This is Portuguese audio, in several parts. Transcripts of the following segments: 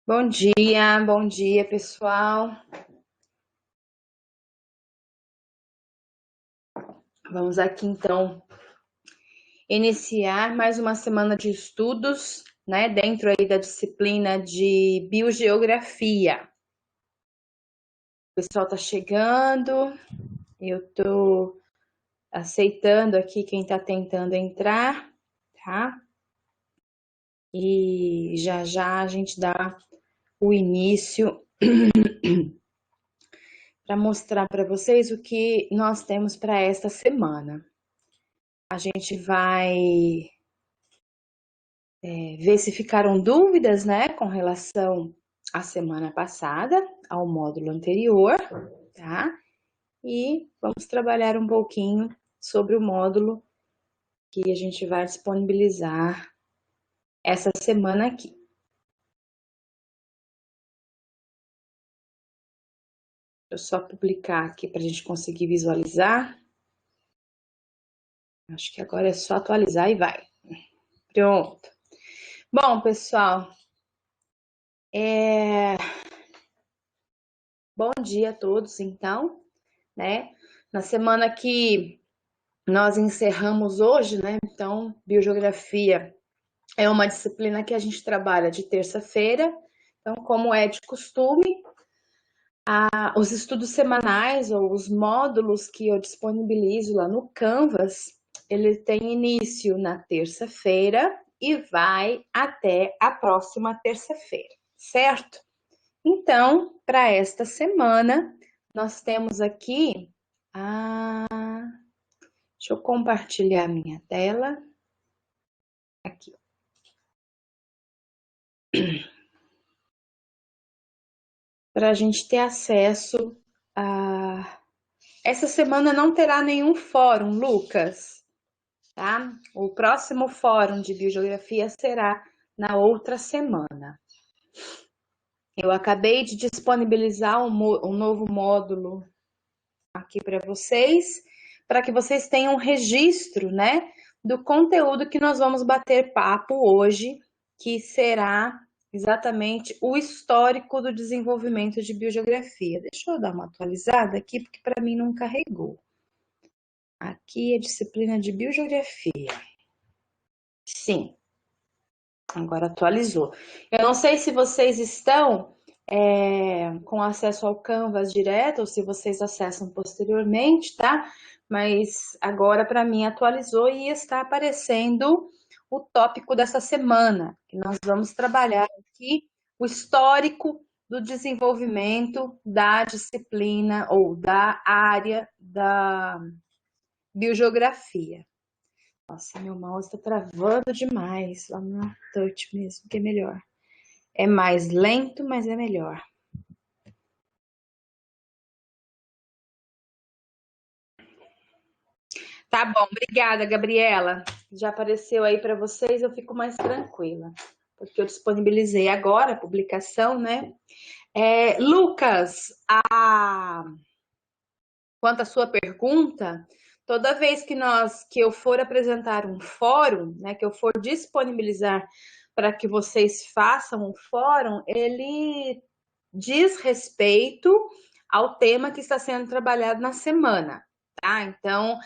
Bom dia, pessoal. Vamos aqui então iniciar mais uma semana de estudos, né, dentro aí da disciplina de biogeografia. O pessoal tá chegando, eu tô aceitando aqui quem tá tentando entrar, tá? E já já a gente dá o início para mostrar para vocês o que nós temos para esta semana. A gente vai ver se ficaram dúvidas, né, com relação à semana passada, ao módulo anterior, tá? E vamos trabalhar um pouquinho sobre o módulo que a gente vai disponibilizar essa semana aqui. Deixa eu só publicar aqui para a gente conseguir visualizar. Acho que agora é só atualizar e vai. Pronto. Bom, pessoal, bom dia a todos, então, né? Na semana que nós encerramos hoje, né? Então, biogeografia é uma disciplina que a gente trabalha de terça-feira. Então, como é de costume, os estudos semanais ou os módulos que eu disponibilizo lá no Canvas, ele tem início na terça-feira e vai até a próxima terça-feira, certo? Então, para esta semana, nós temos aqui deixa eu compartilhar minha tela. Aqui. Para a gente ter acesso a. Essa semana não terá nenhum fórum, Lucas, tá? O próximo fórum de biogeografia será na outra semana. Eu acabei de disponibilizar um novo módulo aqui para que vocês tenham um registro, né, do conteúdo que nós vamos bater papo hoje, que será exatamente o histórico do desenvolvimento de biogeografia. Deixa eu dar uma atualizada aqui, porque para mim não carregou. Aqui é disciplina de biogeografia. Sim, agora atualizou. Eu não sei se vocês estão com acesso ao Canvas direto ou se vocês acessam posteriormente, tá? Mas agora para mim atualizou e está aparecendo o tópico dessa semana, que nós vamos trabalhar aqui o histórico do desenvolvimento da disciplina ou da área da biogeografia. Nossa, meu mouse está travando demais lá no touch mesmo, que é melhor. É mais lento, mas é melhor. Tá bom, obrigada, Gabriela. Já apareceu aí para vocês, eu fico mais tranquila, porque eu disponibilizei agora a publicação, né? Lucas, quanto à sua pergunta, toda vez que eu for apresentar um fórum, né, que eu for disponibilizar para que vocês façam um fórum, ele diz respeito ao tema que está sendo trabalhado na semana, tá? Então,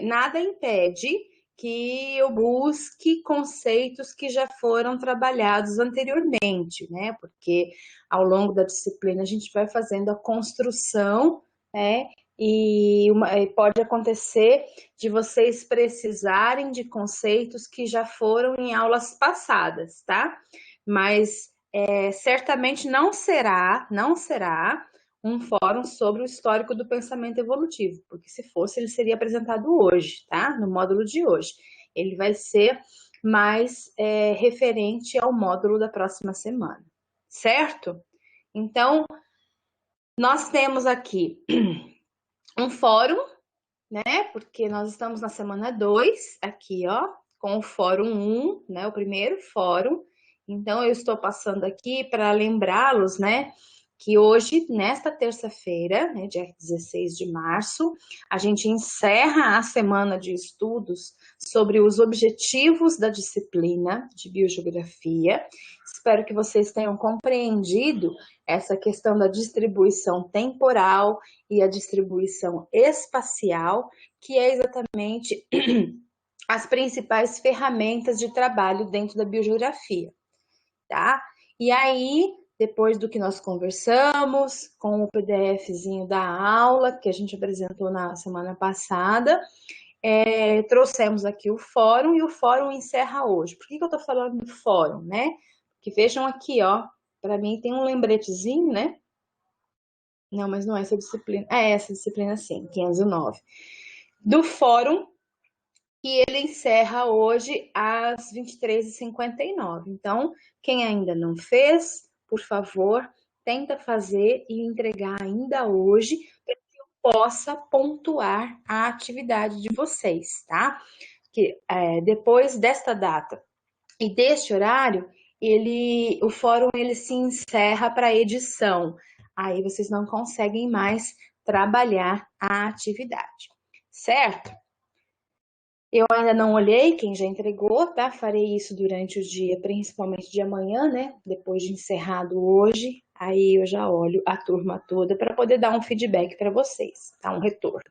nada impede que eu busque conceitos que já foram trabalhados anteriormente, né? Porque ao longo da disciplina a gente vai fazendo a construção, né? E pode acontecer de vocês precisarem de conceitos que já foram em aulas passadas, tá? Mas certamente não será um fórum sobre o histórico do pensamento evolutivo, porque se fosse, ele seria apresentado hoje, tá? No módulo de hoje. Ele vai ser mais referente ao módulo da próxima semana, certo? Então, nós temos aqui um fórum, né? Porque nós estamos na semana 2, aqui, ó, com o fórum 1, né? O primeiro fórum. Então, eu estou passando aqui para lembrá-los, né? que hoje, nesta terça-feira, né, dia 16 de março, a gente encerra a semana de estudos sobre os objetivos da disciplina de biogeografia. Espero que vocês tenham compreendido essa questão da distribuição temporal e a distribuição espacial, que é exatamente as principais ferramentas de trabalho dentro da biogeografia, tá? E aí, depois do que nós conversamos, com o PDFzinho da aula, que a gente apresentou na semana passada, trouxemos aqui o fórum, e o fórum encerra hoje. Por que eu tô falando do fórum, né? Que vejam aqui, ó, para mim tem um lembretezinho, né? Não, mas não é essa disciplina. É essa disciplina sim, 509. Do fórum, que ele encerra hoje às 23h59. Então, quem ainda não fez, por favor, tenta fazer e entregar ainda hoje, para que eu possa pontuar a atividade de vocês, tá? Que depois desta data e deste horário, o fórum ele se encerra para edição. Aí vocês não conseguem mais trabalhar a atividade, certo? Eu ainda não olhei quem já entregou, tá? Farei isso durante o dia, principalmente de amanhã, né? Depois de encerrado hoje, aí eu já olho a turma toda para poder dar um feedback para vocês, tá? Um retorno.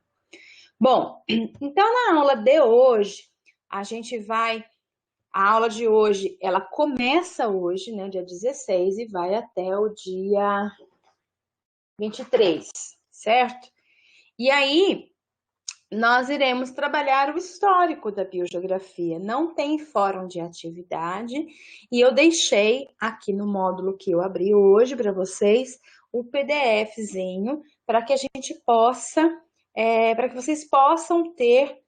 Bom, então na aula de hoje, a aula de hoje, ela começa hoje, né? Dia 16 e vai até o dia 23, certo? E aí, nós iremos trabalhar o histórico da biogeografia. Não tem fórum de atividade e eu deixei aqui no módulo que eu abri hoje para vocês o PDFzinho para que a gente possa, para que vocês possam ter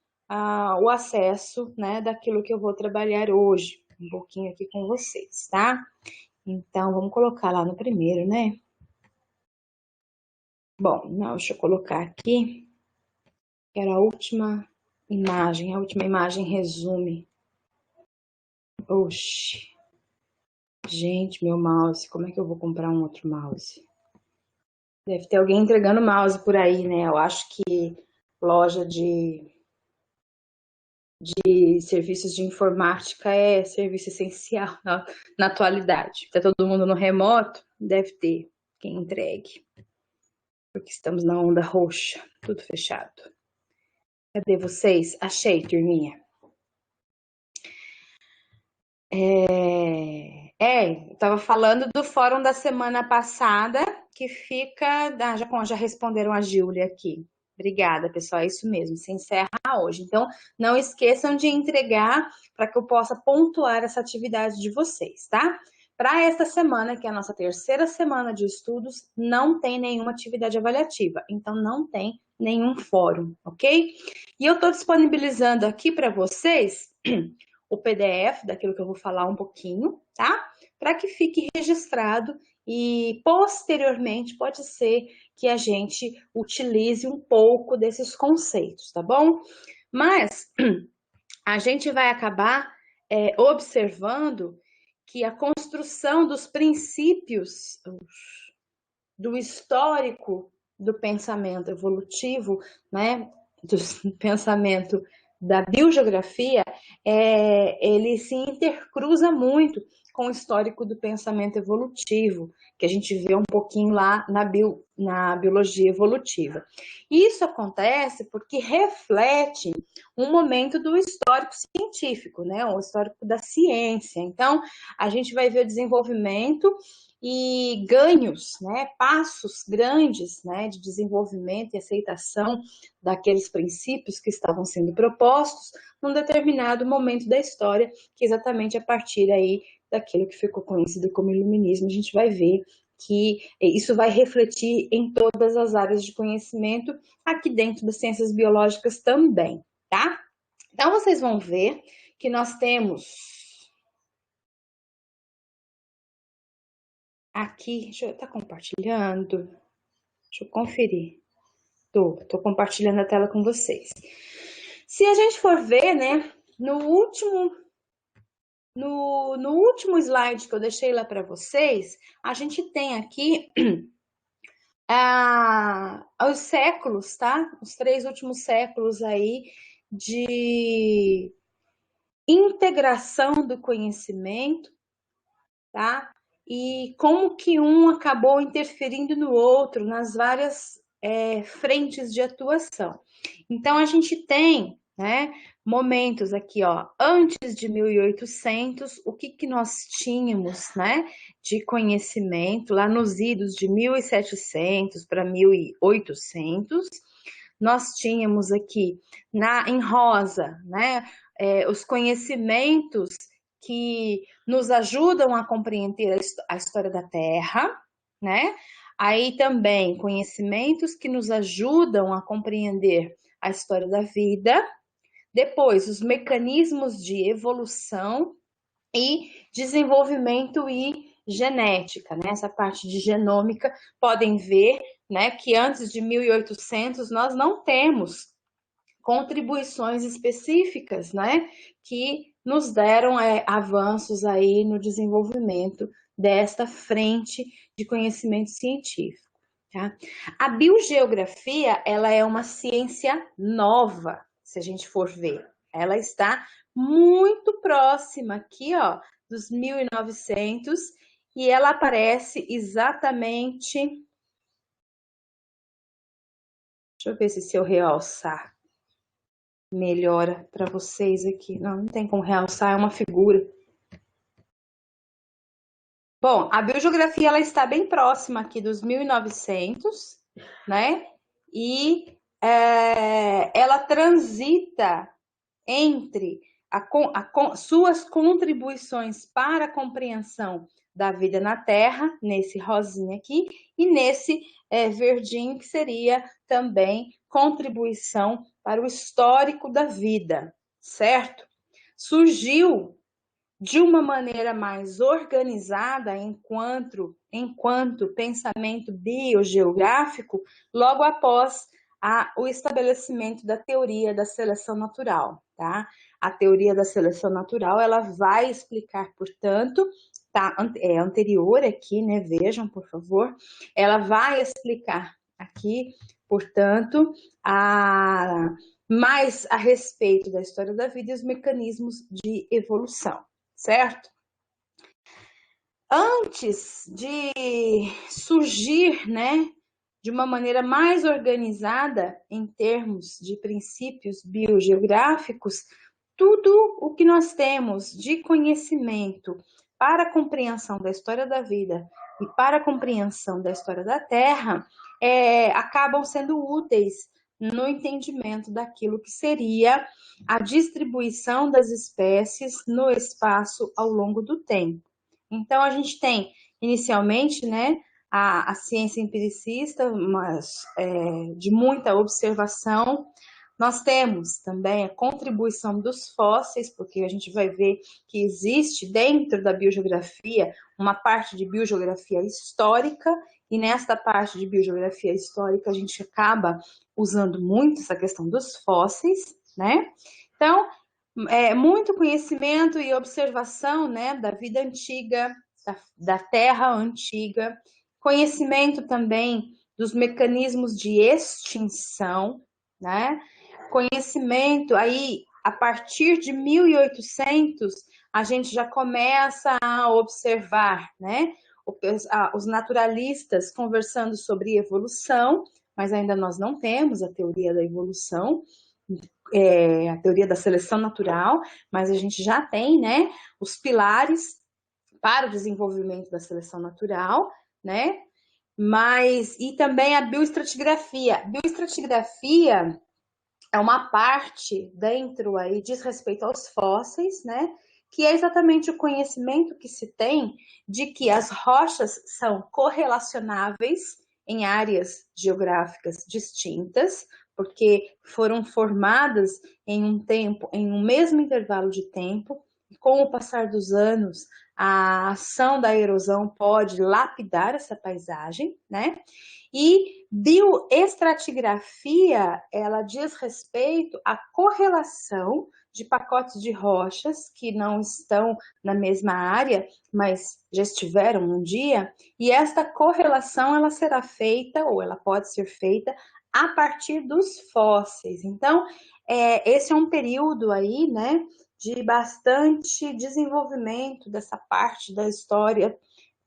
o acesso, né, daquilo que eu vou trabalhar hoje, um pouquinho aqui com vocês, tá? Então, vamos colocar lá no primeiro, né? Bom, não, deixa eu colocar aqui. Era a última imagem resume. Oxi. Gente, meu mouse, como é que eu vou comprar um outro mouse? Deve ter alguém entregando mouse por aí, né? Eu acho que loja de serviços de informática é serviço essencial na atualidade. Tá todo mundo no remoto, deve ter quem entregue. Porque estamos na onda roxa, tudo fechado. Cadê vocês? Achei, turminha. Eu estava falando do fórum da semana passada, que fica. Já responderam a Júlia aqui. Obrigada, pessoal. É isso mesmo, se encerra hoje. Então, não esqueçam de entregar para que eu possa pontuar essa atividade de vocês, tá? Para esta semana, que é a nossa terceira semana de estudos, não tem nenhuma atividade avaliativa. Então, não tem nenhum fórum, ok? E eu estou disponibilizando aqui para vocês o PDF daquilo que eu vou falar um pouquinho, tá? Para que fique registrado e posteriormente pode ser que a gente utilize um pouco desses conceitos, tá bom? Mas a gente vai acabar observando que a construção dos princípios do histórico do pensamento evolutivo, né, do pensamento da biogeografia, ele se intercruza muito com o histórico do pensamento evolutivo, que a gente vê um pouquinho lá na biologia evolutiva. Isso acontece porque reflete um momento do histórico científico, né, o histórico da ciência. Então, a gente vai ver o desenvolvimento e ganhos, né, passos grandes, né, de desenvolvimento e aceitação daqueles princípios que estavam sendo propostos num determinado momento da história, que exatamente a partir aí daquilo que ficou conhecido como iluminismo, a gente vai ver que isso vai refletir em todas as áreas de conhecimento, aqui dentro das ciências biológicas também, tá? Então, vocês vão ver que nós temos aqui, deixa eu estar compartilhando, deixa eu conferir. Tô compartilhando a tela com vocês. Se a gente for ver, né, no último slide que eu deixei lá para vocês, a gente tem aqui Os séculos, tá? Os 3 últimos séculos aí de integração do conhecimento, tá? E como que um acabou interferindo no outro nas várias frentes de atuação. Então a gente tem, né, momentos aqui, ó, antes de 1800, o que que nós tínhamos, né, de conhecimento lá nos idos de 1700 para 1800, nós tínhamos aqui em rosa, né, os conhecimentos que nos ajudam a compreender a história da Terra, né? Aí também conhecimentos que nos ajudam a compreender a história da vida. Depois, os mecanismos de evolução e desenvolvimento e genética, né? Essa parte de genômica, podem ver, né, que antes de 1800 nós não temos contribuições específicas, né, que nos deram avanços aí no desenvolvimento desta frente de conhecimento científico. Tá? A biogeografia, ela é uma ciência nova, se a gente for ver. Ela está muito próxima aqui, ó, dos 1900, e ela aparece exatamente... Deixa eu ver se eu realçar melhora para vocês aqui. Não tem como realçar, é uma figura. Bom, a biogeografia ela está bem próxima aqui dos 1900, né? E ela transita entre suas contribuições para a compreensão da vida na Terra, nesse rosinha aqui, e nesse verdinho, que seria também contribuição para o histórico da vida, certo? Surgiu de uma maneira mais organizada enquanto pensamento biogeográfico, logo após o estabelecimento da teoria da seleção natural, tá? A teoria da seleção natural, ela vai explicar, portanto, tá? É anterior aqui, né? Vejam, por favor. Ela vai explicar aqui, portanto, mais a respeito da história da vida e os mecanismos de evolução, certo? Antes de surgir, né, de uma maneira mais organizada em termos de princípios biogeográficos, tudo o que nós temos de conhecimento para a compreensão da história da vida e para a compreensão da história da Terra acabam sendo úteis no entendimento daquilo que seria a distribuição das espécies no espaço ao longo do tempo. Então, a gente tem, inicialmente, né, a ciência empiricista, mas de muita observação. Nós temos também a contribuição dos fósseis, porque a gente vai ver que existe dentro da biogeografia uma parte de biogeografia histórica, e nesta parte de biogeografia histórica a gente acaba usando muito essa questão dos fósseis, né? Então, muito conhecimento e observação, né, da vida antiga, da terra antiga, conhecimento também dos mecanismos de extinção, né? Conhecimento aí a partir de 1800 a gente já começa a observar, né? Os naturalistas conversando sobre evolução, mas ainda nós não temos a teoria da evolução, a teoria da seleção natural, mas a gente já tem, né, os pilares para o desenvolvimento da seleção natural, né? E também a bioestratigrafia. A bioestratigrafia é uma parte dentro aí, diz respeito aos fósseis, né? Que é exatamente o conhecimento que se tem de que as rochas são correlacionáveis em áreas geográficas distintas, porque foram formadas em um mesmo intervalo de tempo, e com o passar dos anos, a ação da erosão pode lapidar essa paisagem, né? E bioestratigrafia, ela diz respeito à correlação de pacotes de rochas que não estão na mesma área, mas já estiveram um dia, e esta correlação ela será feita, ou ela pode ser feita, a partir dos fósseis. Então, esse é um período aí, né, de bastante desenvolvimento dessa parte da história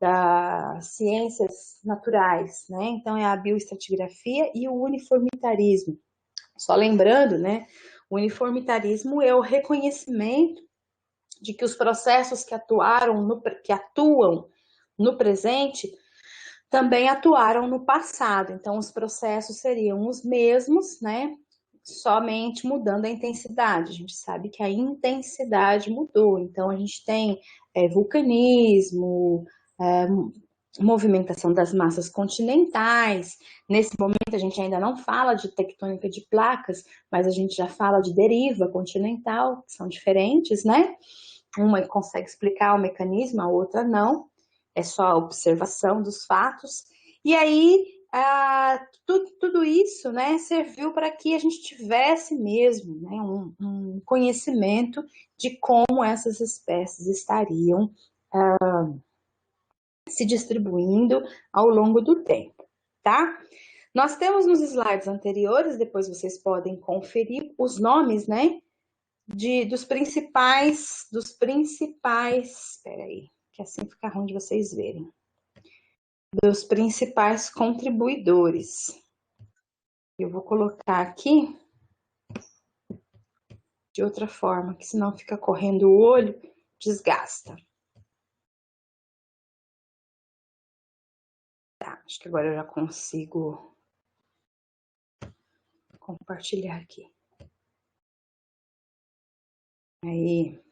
das ciências naturais, né? Então, é a bioestratigrafia e o uniformitarismo. Só lembrando, né, o uniformitarismo é o reconhecimento de que os processos que atuam no presente também atuaram no passado. Então, os processos seriam os mesmos, né? Somente mudando a intensidade. A gente sabe que a intensidade mudou. Então, a gente tem vulcanismo, movimentação das massas continentais. Nesse momento, a gente ainda não fala de tectônica de placas, mas a gente já fala de deriva continental, que são diferentes, né? Uma consegue explicar o mecanismo, a outra não. É só a observação dos fatos. E aí, tudo isso, né, serviu para que a gente tivesse mesmo, né, um conhecimento de como essas espécies estariam se distribuindo ao longo do tempo, tá? Nós temos nos slides anteriores, depois vocês podem conferir os nomes, né, dos principais, espera aí, que assim fica ruim de vocês verem, dos principais contribuidores. Eu vou colocar aqui de outra forma, que senão fica correndo o olho, desgasta. Tá, acho que agora eu já consigo compartilhar aqui. Aí.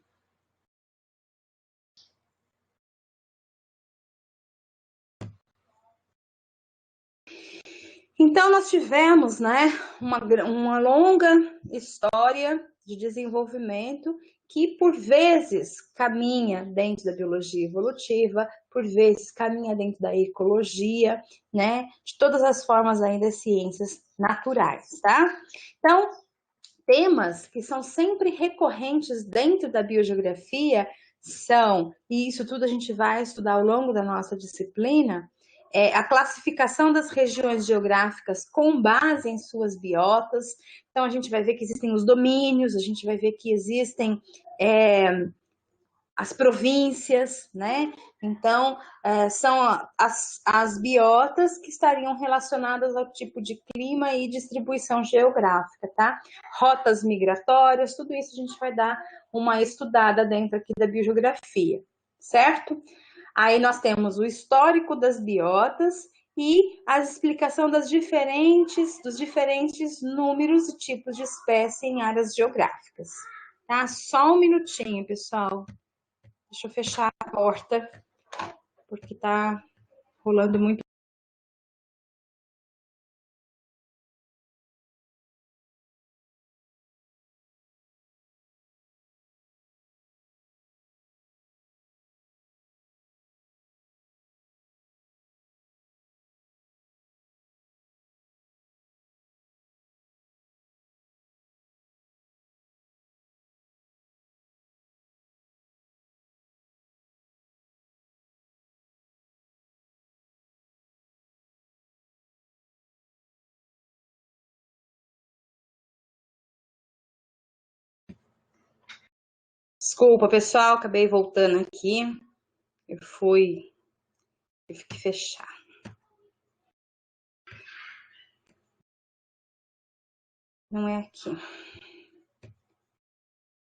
Então, nós tivemos, né, uma longa história de desenvolvimento que, por vezes, caminha dentro da biologia evolutiva, por vezes, caminha dentro da ecologia, né, de todas as formas aí das ciências naturais, tá? Então, temas que são sempre recorrentes dentro da biogeografia são, e isso tudo a gente vai estudar ao longo da nossa disciplina, a classificação das regiões geográficas com base em suas biotas. Então, a gente vai ver que existem os domínios, a gente vai ver que existem as províncias, né? Então, são as biotas que estariam relacionadas ao tipo de clima e distribuição geográfica, tá? Rotas migratórias, tudo isso a gente vai dar uma estudada dentro aqui da biogeografia, certo? Aí nós temos o histórico das biotas e a explicação dos diferentes números e tipos de espécie em áreas geográficas, tá? Só um minutinho, pessoal. Deixa eu fechar a porta, porque tá rolando muito. Desculpa, pessoal, acabei voltando aqui. Tive que fechar. Não é aqui.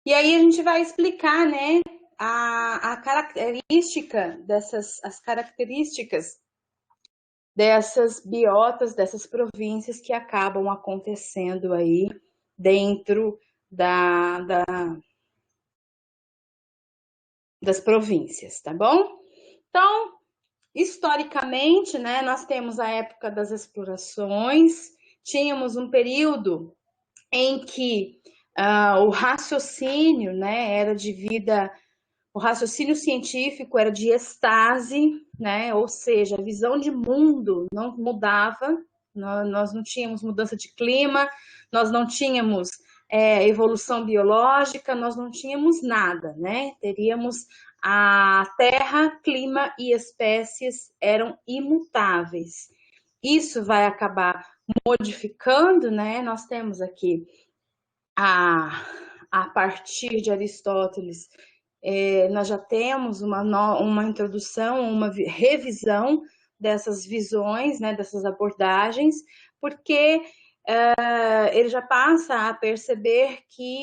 E aí a gente vai explicar, né, a característica as características dessas biotas, dessas províncias que acabam acontecendo aí dentro das províncias, tá bom? Então, historicamente, né, nós temos a época das explorações, tínhamos um período em que o raciocínio, né, era de vida, o raciocínio científico era de estase, né, ou seja, a visão de mundo não mudava, nós não tínhamos mudança de clima, nós não tínhamos evolução biológica, nós não tínhamos nada, né? Teríamos a terra, clima e espécies eram imutáveis. Isso vai acabar modificando, né? Nós temos aqui a partir de Aristóteles, nós já temos uma introdução, uma revisão dessas visões, né, dessas abordagens, porque ele já passa a perceber que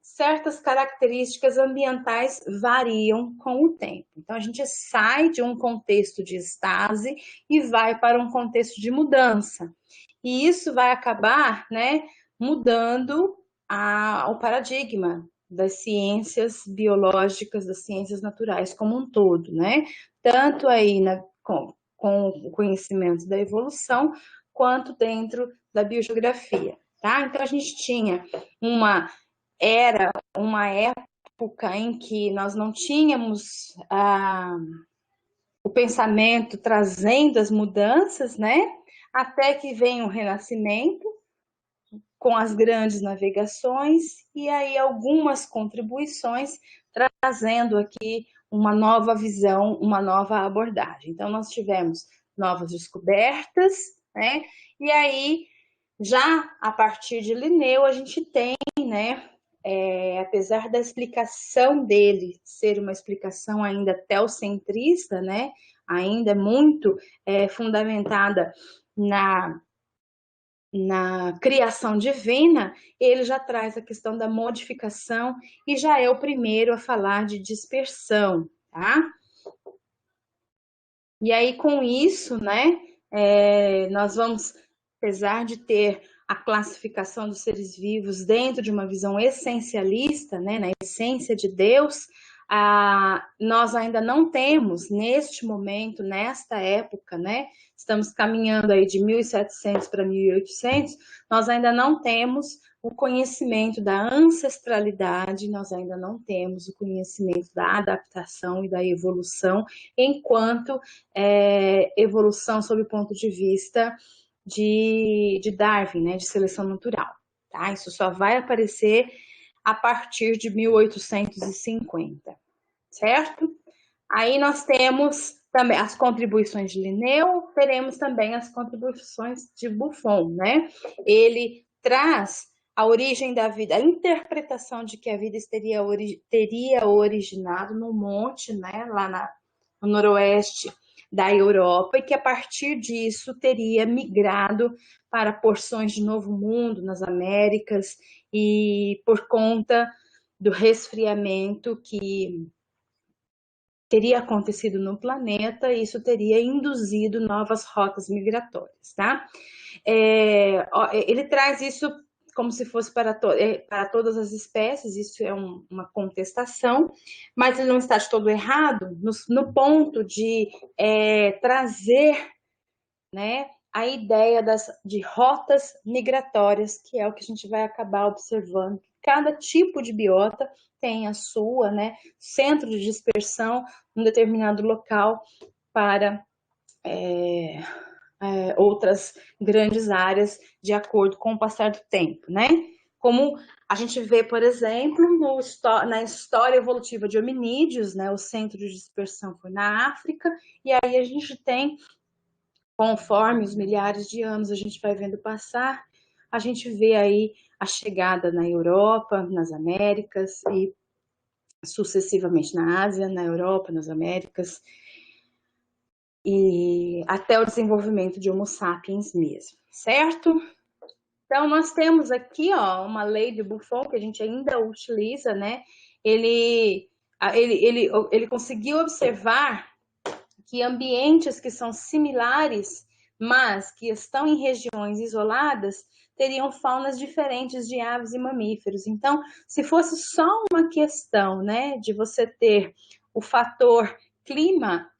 certas características ambientais variam com o tempo. Então, a gente sai de um contexto de estase e vai para um contexto de mudança. E isso vai acabar, né, mudando o paradigma das ciências biológicas, das ciências naturais como um todo, né? Tanto aí com o conhecimento da evolução, quanto dentro da biogeografia, tá? Então, a gente tinha uma época em que nós não tínhamos o pensamento trazendo as mudanças, né? Até que vem o Renascimento, com as grandes navegações, e aí algumas contribuições trazendo aqui uma nova visão, uma nova abordagem. Então, nós tivemos novas descobertas, né? E aí, já a partir de Linneu, a gente tem, né? Apesar da explicação dele ser uma explicação ainda teocentrista, né? Ainda muito fundamentada na criação divina, ele já traz a questão da modificação e já é o primeiro a falar de dispersão, tá? E aí, com isso, né, nós vamos, apesar de ter a classificação dos seres vivos dentro de uma visão essencialista, né, na essência de Deus, nós ainda não temos, neste momento, nesta época, né, estamos caminhando aí de 1700 para 1800, nós ainda não temos o conhecimento da ancestralidade, nós ainda não temos o conhecimento da adaptação e da evolução, enquanto evolução sob o ponto de vista de Darwin, né, de seleção natural. Tá? Isso só vai aparecer a partir de 1850, certo? Aí nós temos também as contribuições de Linneu, teremos também as contribuições de Buffon, né? Ele traz a origem da vida, a interpretação de que a vida teria originado no monte, né, lá no noroeste da Europa, e que a partir disso teria migrado para porções de Novo Mundo, nas Américas, e por conta do resfriamento que teria acontecido no planeta, isso teria induzido novas rotas migratórias, tá? Ele traz isso como se fosse para todas as espécies, isso é uma contestação, mas ele não está de todo errado no ponto de trazer, né, a ideia de rotas migratórias, que é o que a gente vai acabar observando. Cada tipo de biota tem a sua, né, centro de dispersão em um determinado local para outras grandes áreas de acordo com o passar do tempo, né? Como a gente vê, por exemplo, na história evolutiva de hominídeos, né? O centro de dispersão foi na África, e aí a gente tem, conforme os milhares de anos a gente vai vendo passar, a gente vê aí a chegada na Europa, nas Américas e sucessivamente na Ásia, na Europa, nas Américas, e até o desenvolvimento de Homo sapiens mesmo, certo? Então, nós temos aqui, ó, uma lei de Buffon, que a gente ainda utiliza, né? Ele conseguiu observar que ambientes que são similares, mas que estão em regiões isoladas, teriam faunas diferentes de aves e mamíferos. Então, se fosse só uma questão, né, de você ter o fator clima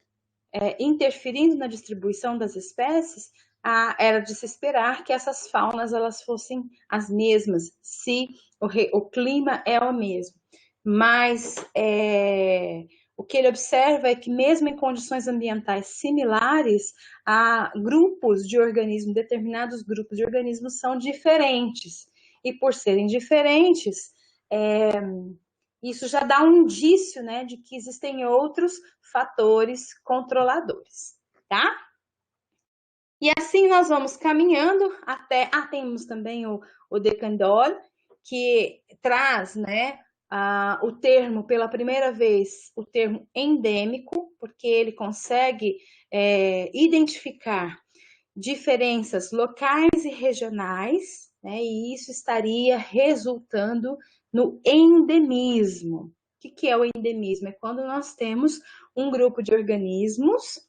interferindo na distribuição das espécies, era de se esperar que essas faunas elas fossem as mesmas, se o clima é o mesmo. Mas o que ele observa é que mesmo em condições ambientais similares, determinados grupos de organismos são diferentes. e por serem diferentes, isso já dá um indício, né, de que existem outros fatores controladores, tá? E assim nós vamos caminhando até... temos também o De Candolle, que traz, né, o termo, pela primeira vez, o termo endêmico, porque ele consegue identificar diferenças locais e regionais, né, e isso estaria resultando no endemismo. O que é o endemismo? É quando nós temos um grupo de organismos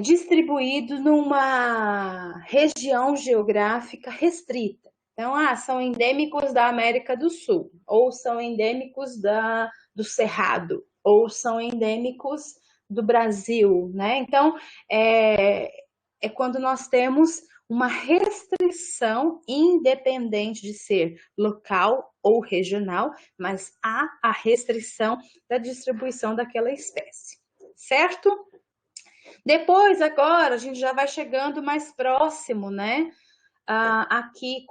distribuído numa região geográfica restrita. Então, são endêmicos da América do Sul, ou são endêmicos do Cerrado, ou são endêmicos do Brasil, né? Então, é quando nós temos uma restrição, independente de ser local ou regional, mas há a restrição da distribuição daquela espécie, certo? Depois, agora, a gente já vai chegando mais próximo, né? Aqui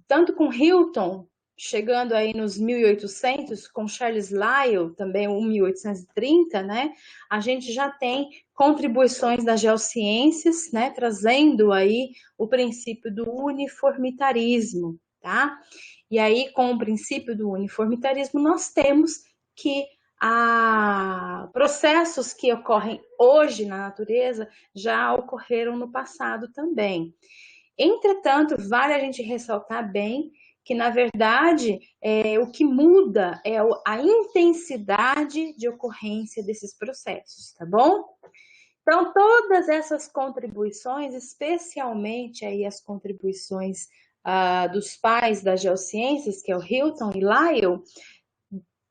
tanto com Hilton, chegando aí nos 1800, com Charles Lyell, também o 1830, né? A gente já tem contribuições das geociências, né? Trazendo aí o princípio do uniformitarismo, tá? E aí, com o princípio do uniformitarismo, nós temos que processos que ocorrem hoje na natureza já ocorreram no passado também. Entretanto, vale a gente ressaltar bem que, na verdade, o que muda é a intensidade de ocorrência desses processos, tá bom? Então, todas essas contribuições, especialmente aí as contribuições dos pais das geociências, que é o Hilton e Lyell,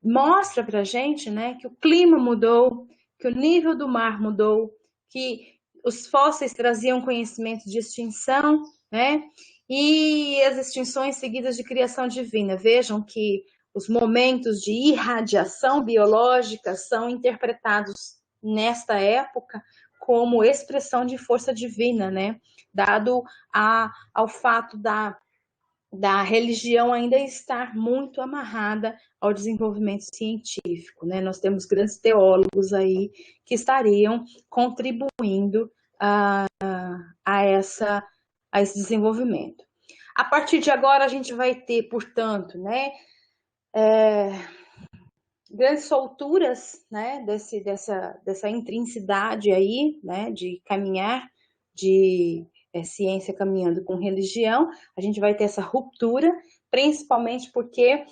mostra para a gente, né, que o clima mudou, que o nível do mar mudou, que os fósseis traziam conhecimento de extinção, né, e as extinções seguidas de criação divina. Vejam que os momentos de irradiação biológica são interpretados nesta época como expressão de força divina, né, dado ao fato da religião ainda estar muito amarrada ao desenvolvimento científico, né? Nós temos grandes teólogos aí que estariam contribuindo a esse desenvolvimento. A partir de agora, a gente vai ter, portanto, né, grandes solturas, né, dessa intrinsidade aí, né, de caminhar, de ciência caminhando com religião. A gente vai ter essa ruptura, principalmente porque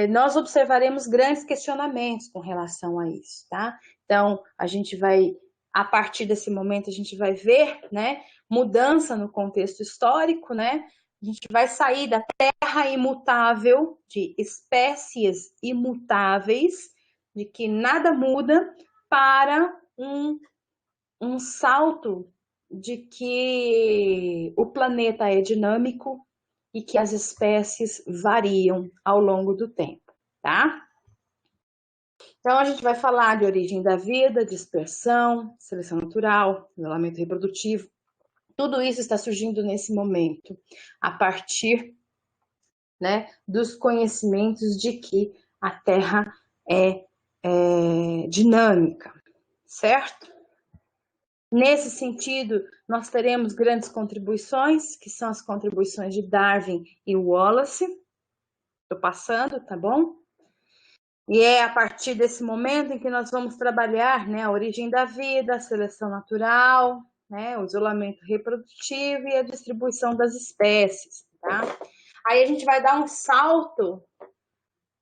nós observaremos grandes questionamentos com relação a isso, tá? Então, a gente vai, a partir desse momento, a gente vai ver, né, mudança no contexto histórico, né? A gente vai sair da terra imutável, de espécies imutáveis, de que nada muda, para um salto de que o planeta é dinâmico e que as espécies variam ao longo do tempo, tá? Então, a gente vai falar de origem da vida, dispersão, seleção natural, isolamento reprodutivo. Tudo isso está surgindo nesse momento, a partir, né, dos conhecimentos de que a Terra é dinâmica, certo? Nesse sentido, nós teremos grandes contribuições, que são as contribuições de Darwin e Wallace. Estou passando, tá bom? E é a partir desse momento em que nós vamos trabalhar, né, a origem da vida, a seleção natural, né, o isolamento reprodutivo e a distribuição das espécies, tá? Aí a gente vai dar um salto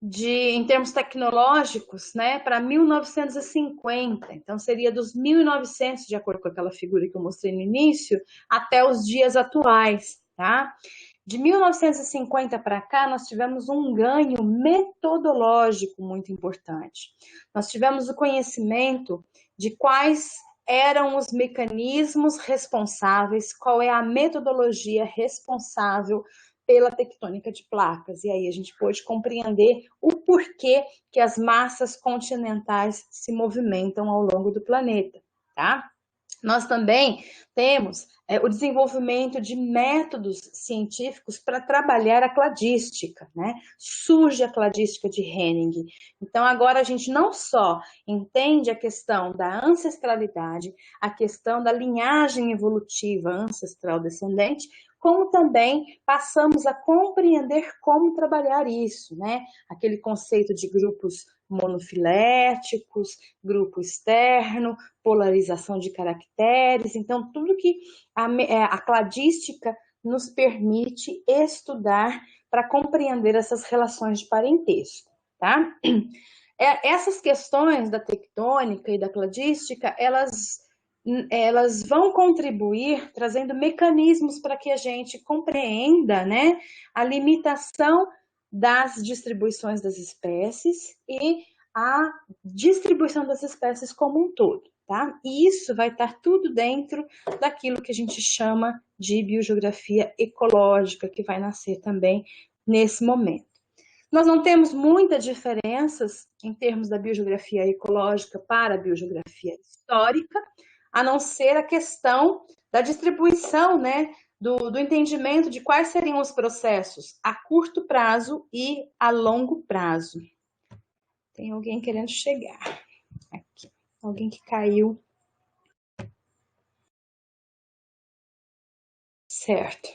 em termos tecnológicos, né, para 1950. Então, seria dos 1900, de acordo com aquela figura que eu mostrei no início, até os dias atuais, tá? De 1950 para cá, nós tivemos um ganho metodológico muito importante. Nós tivemos o conhecimento de quais eram os mecanismos responsáveis, qual é a metodologia responsável pela tectônica de placas. E aí a gente pôde compreender o porquê que as massas continentais se movimentam ao longo do planeta, tá? Nós também temos o desenvolvimento de métodos científicos para trabalhar a cladística, né? Surge a cladística de Henning. Então, agora a gente não só entende a questão da ancestralidade, a questão da linhagem evolutiva ancestral-descendente, como também passamos a compreender como trabalhar isso, né? Aquele conceito de grupos monofiléticos, grupo externo, polarização de caracteres. Então, tudo que a cladística nos permite estudar para compreender essas relações de parentesco, tá? Essas questões da tectônica e da cladística, elas vão contribuir trazendo mecanismos para que a gente compreenda, né, a limitação das distribuições das espécies e a distribuição das espécies como um todo, tá? E isso vai estar tudo dentro daquilo que a gente chama de biogeografia ecológica, que vai nascer também nesse momento. Nós não temos muitas diferenças em termos da biogeografia ecológica para a biogeografia histórica, a não ser a questão da distribuição, né, do entendimento de quais seriam os processos a curto prazo e a longo prazo. Tem alguém querendo chegar aqui. Alguém que caiu. Certo.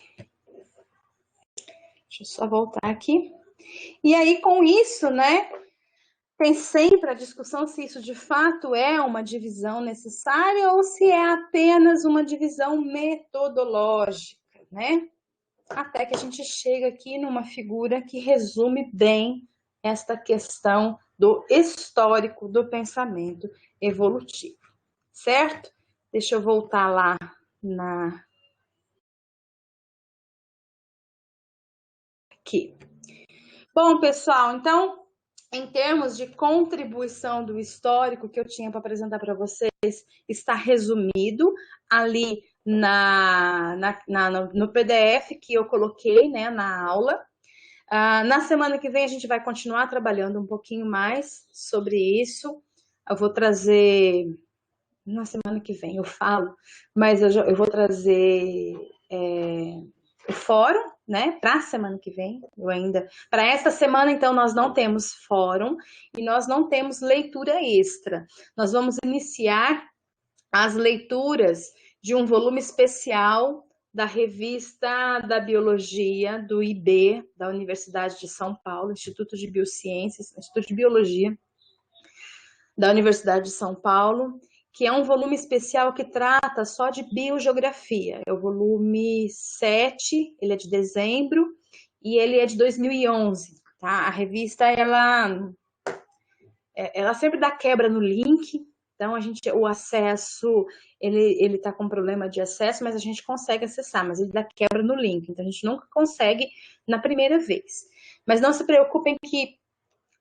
Deixa eu só voltar aqui. E aí, com isso, né, tem sempre a discussão se isso de fato é uma divisão necessária ou se é apenas uma divisão metodológica, né? Até que a gente chega aqui numa figura que resume bem esta questão do histórico do pensamento evolutivo, certo? Deixa eu voltar lá aqui. Bom, pessoal, então, em termos de contribuição do histórico que eu tinha para apresentar para vocês, está resumido ali no PDF que eu coloquei, né, na aula. Na semana que vem a gente vai continuar trabalhando um pouquinho mais sobre isso. Eu vou trazer, na semana que vem eu falo, mas eu vou trazer o fórum, né, para a semana que vem. Para esta semana, então, nós não temos fórum e nós não temos leitura extra. Nós vamos iniciar as leituras de um volume especial da Revista da Biologia, do IB, da Universidade de São Paulo, Instituto de Biociências, Instituto de Biologia da Universidade de São Paulo, que é um volume especial que trata só de biogeografia. É o volume 7, ele é de dezembro, e ele é de 2011, tá? A revista, ela sempre dá quebra no link, então o acesso, ele tá com problema de acesso, mas a gente consegue acessar, mas ele dá quebra no link, então a gente nunca consegue na primeira vez. Mas não se preocupem que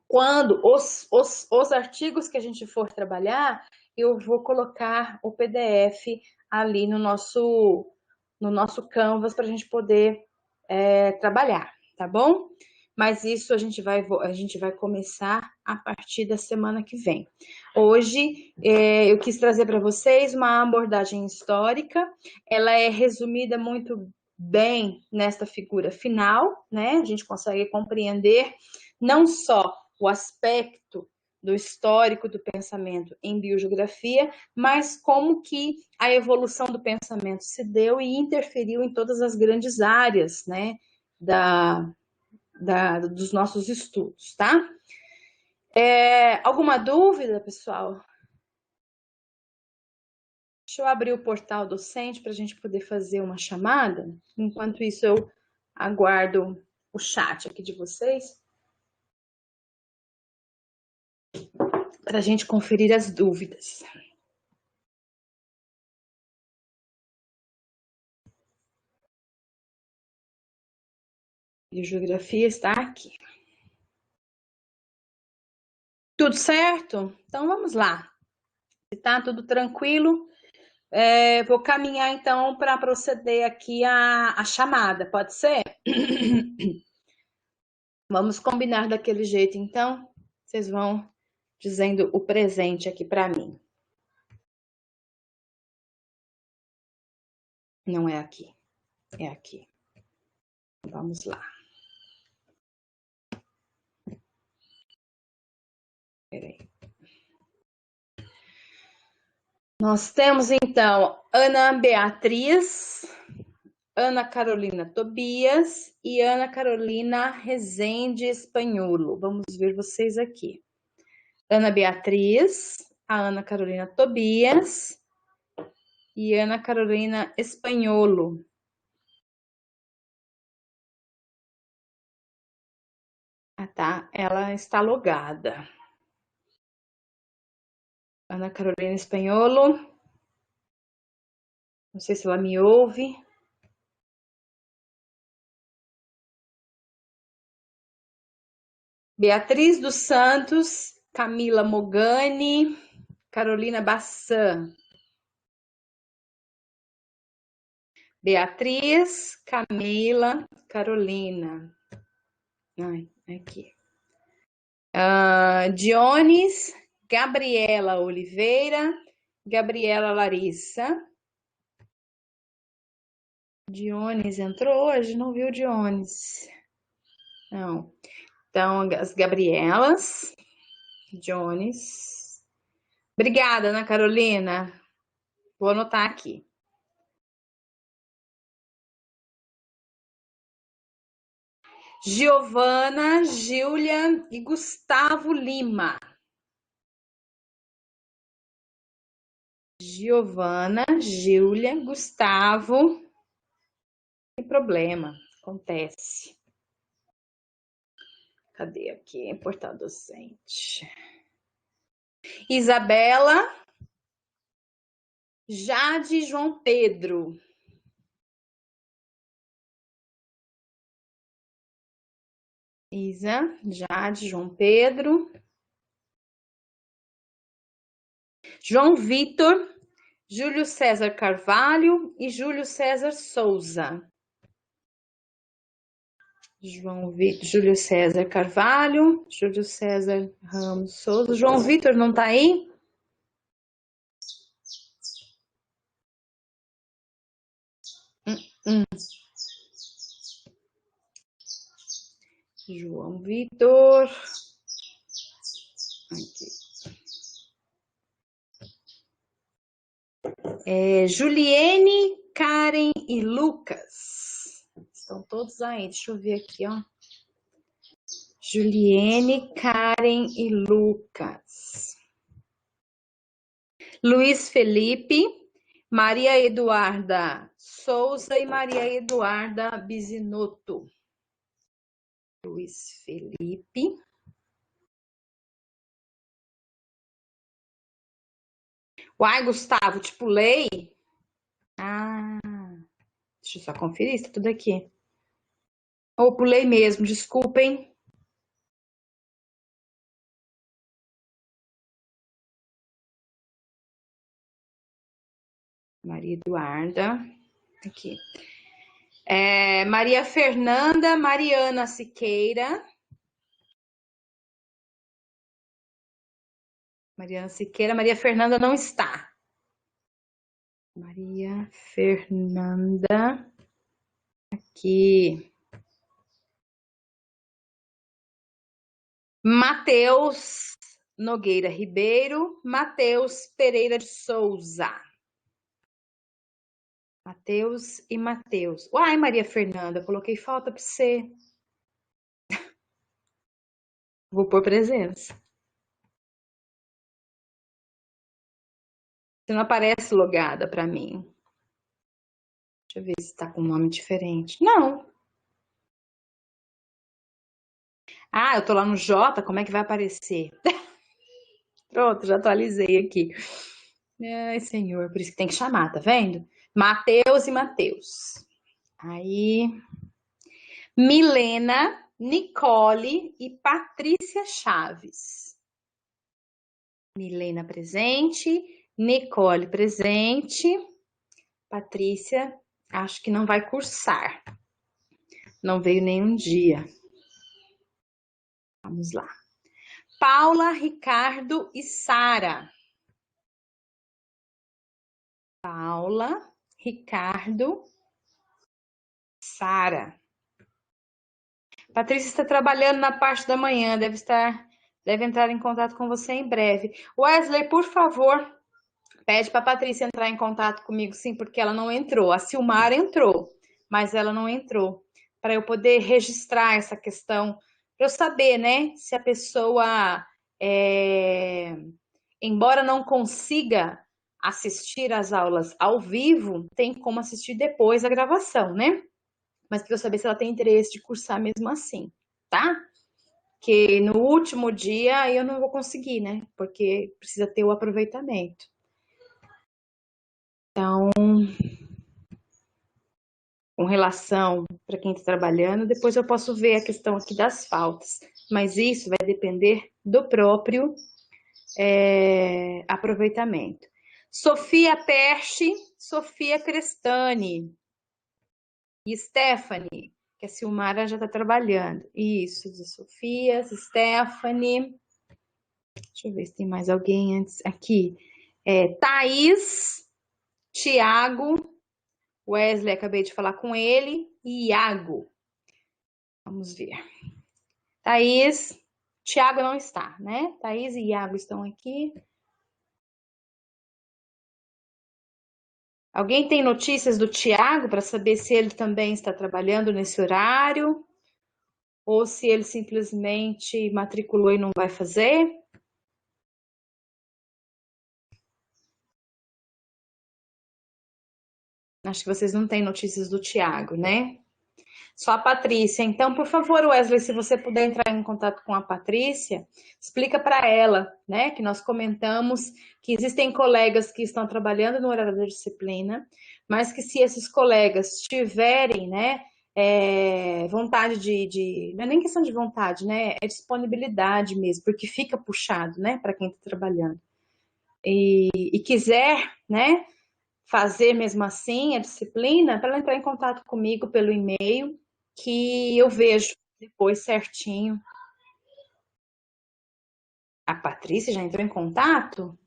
quando os artigos que a gente for trabalhar, eu vou colocar o PDF ali no nosso Canvas para a gente poder trabalhar, tá bom? Mas isso a gente vai começar a partir da semana que vem. Hoje eu quis trazer para vocês uma abordagem histórica, ela é resumida muito bem nesta figura final, né? A gente consegue compreender não só o aspecto do histórico do pensamento em biogeografia, mas como que a evolução do pensamento se deu e interferiu em todas as grandes áreas, né, dos nossos estudos, tá? Alguma dúvida, pessoal? Deixa eu abrir o portal docente para a gente poder fazer uma chamada. Enquanto isso, eu aguardo o chat aqui de vocês para a gente conferir as dúvidas. Biogeografia está aqui. Tudo certo? Então vamos lá. Se tá tudo tranquilo, vou caminhar então para proceder aqui a chamada, pode ser? Vamos combinar daquele jeito, então. Vocês vão dizendo o presente aqui para mim. Não é aqui. É aqui. Vamos lá. Peraí. Nós temos, então, Ana Beatriz, Ana Carolina Tobias e Ana Carolina Rezende Espanholo. Vamos ver vocês aqui. Ana Beatriz, a Ana Carolina Tobias e Ana Carolina Espanholo. Ah, tá. Ela está logada. Ana Carolina Espanholo. Não sei se ela me ouve. Beatriz dos Santos, Camila Mogani, Carolina Bassan. Beatriz, Camila, Carolina. Ai, aqui. Dionis, Gabriela Oliveira, Gabriela Larissa. Dionis entrou hoje? Não viu Dionis. Não. Então, as Gabrielas. Dionis. Obrigada, Ana Carolina. Vou anotar aqui. Giovana, Júlia e Gustavo Lima. Giovana, Júlia, Gustavo. Não tem problema, acontece. Cadê aqui? Portal docente. Isabela, Jade João Pedro. Isa, Jade João Pedro. João Vitor, Júlio César Carvalho e Júlio César Souza. João Vitor, Júlio César Carvalho, Júlio César Ramos Souza. João Vitor não tá aí? João Vitor. Aqui. Juliene, Karen e Lucas. Estão todos aí. Deixa eu ver aqui, ó. Juliene, Karen e Lucas. Luiz Felipe, Maria Eduarda Souza e Maria Eduarda Bisinotto. Luiz Felipe. Uai, Gustavo, te pulei? Ah, deixa eu só conferir se tá tudo aqui. Ou pulei mesmo, desculpem. Maria Eduarda, aqui. Maria Fernanda, Mariana Siqueira. Mariana Siqueira, Maria Fernanda não está. Maria Fernanda, aqui. Matheus Nogueira Ribeiro, Matheus Pereira de Souza. Matheus e Matheus. Uai, Maria Fernanda, coloquei falta para você. Vou pôr presença. Você não aparece logada para mim. Deixa eu ver se está com um nome diferente. Não. Ah, eu tô lá no J, como é que vai aparecer? Pronto, já atualizei aqui. Ai, senhor, por isso que tem que chamar, tá vendo? Matheus e Matheus. Aí, Milena, Nicole e Patrícia Chaves. Milena presente, Nicole presente, Patrícia, acho que não vai cursar. Não veio nenhum dia. Vamos lá. Paula, Ricardo e Sara. Paula, Ricardo, Sara. Patrícia está trabalhando na parte da manhã, deve entrar em contato com você em breve. Wesley, por favor, pede para a Patrícia entrar em contato comigo, sim, porque ela não entrou. A Silmara entrou, mas ela não entrou. Para eu poder registrar essa questão, para eu saber, né, se a pessoa, embora não consiga assistir às aulas ao vivo, tem como assistir depois a gravação, né? Mas para eu saber se ela tem interesse de cursar mesmo assim, tá? Que no último dia eu não vou conseguir, né? Porque precisa ter o aproveitamento. Então, com relação para quem está trabalhando, depois eu posso ver a questão aqui das faltas. Mas isso vai depender do próprio aproveitamento. Sofia Perche, Sofia Crestani e Stephanie, que a Silmara já está trabalhando. Isso, de Sofia, Stephanie. Deixa eu ver se tem mais alguém antes. Aqui. Thaís, Tiago, Wesley, acabei de falar com ele, e Iago. Vamos ver. Thaís, Tiago não está, né? Thaís e Iago estão aqui. Alguém tem notícias do Tiago para saber se ele também está trabalhando nesse horário? Ou se ele simplesmente matriculou e não vai fazer? Acho que vocês não têm notícias do Tiago, né? Só a Patrícia. Então, por favor, Wesley, se você puder entrar em contato com a Patrícia, explica para ela, né, que nós comentamos que existem colegas que estão trabalhando no horário da disciplina, mas que se esses colegas tiverem, né, vontade não é nem questão de vontade, né, é disponibilidade mesmo, porque fica puxado, né, para quem está trabalhando. E quiser, né, fazer mesmo assim a disciplina, para ela entrar em contato comigo pelo e-mail, que eu vejo depois certinho. A Patrícia já entrou em contato?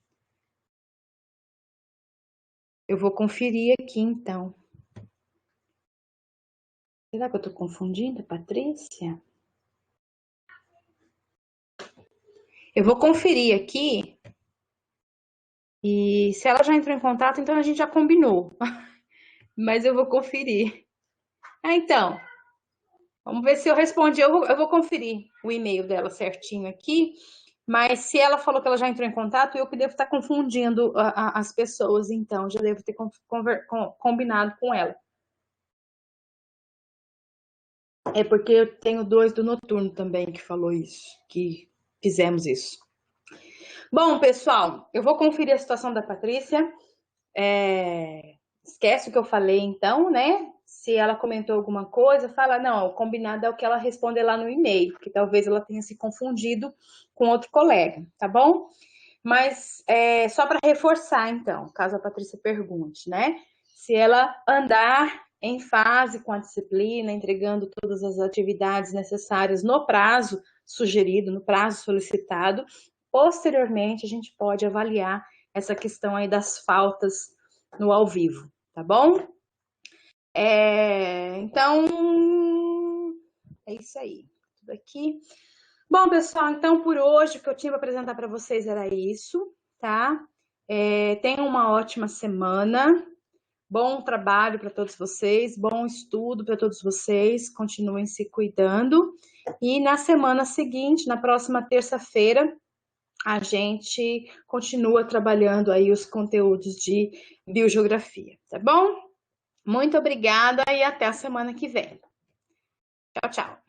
Eu vou conferir aqui então. Será que eu tô confundindo a Patrícia? Eu vou conferir aqui. E se ela já entrou em contato, então a gente já combinou. Mas eu vou conferir. Então, vamos ver se eu respondi. Eu vou conferir o e-mail dela certinho aqui. Mas se ela falou que ela já entrou em contato, eu que devo estar confundindo as pessoas, então já devo ter combinado com ela. É porque eu tenho 2 do noturno também que falou isso, que fizemos isso. Bom, pessoal, eu vou conferir a situação da Patrícia. Esquece o que eu falei, então, né? Se ela comentou alguma coisa, fala, não, o combinado é o que ela responder lá no e-mail, que talvez ela tenha se confundido com outro colega, tá bom? Mas só para reforçar, então, caso a Patrícia pergunte, né? Se ela andar em fase com a disciplina, entregando todas as atividades necessárias no prazo sugerido, no prazo solicitado, posteriormente a gente pode avaliar essa questão aí das faltas no ao vivo, tá bom? Então, é isso aí. Tudo aqui. Bom, pessoal, então por hoje o que eu tinha para apresentar para vocês era isso, tá? Tenham uma ótima semana, bom trabalho para todos vocês, bom estudo para todos vocês, continuem se cuidando. E na semana seguinte, na próxima terça-feira, a gente continua trabalhando aí os conteúdos de biogeografia, tá bom? Muito obrigada e até a semana que vem. Tchau, tchau.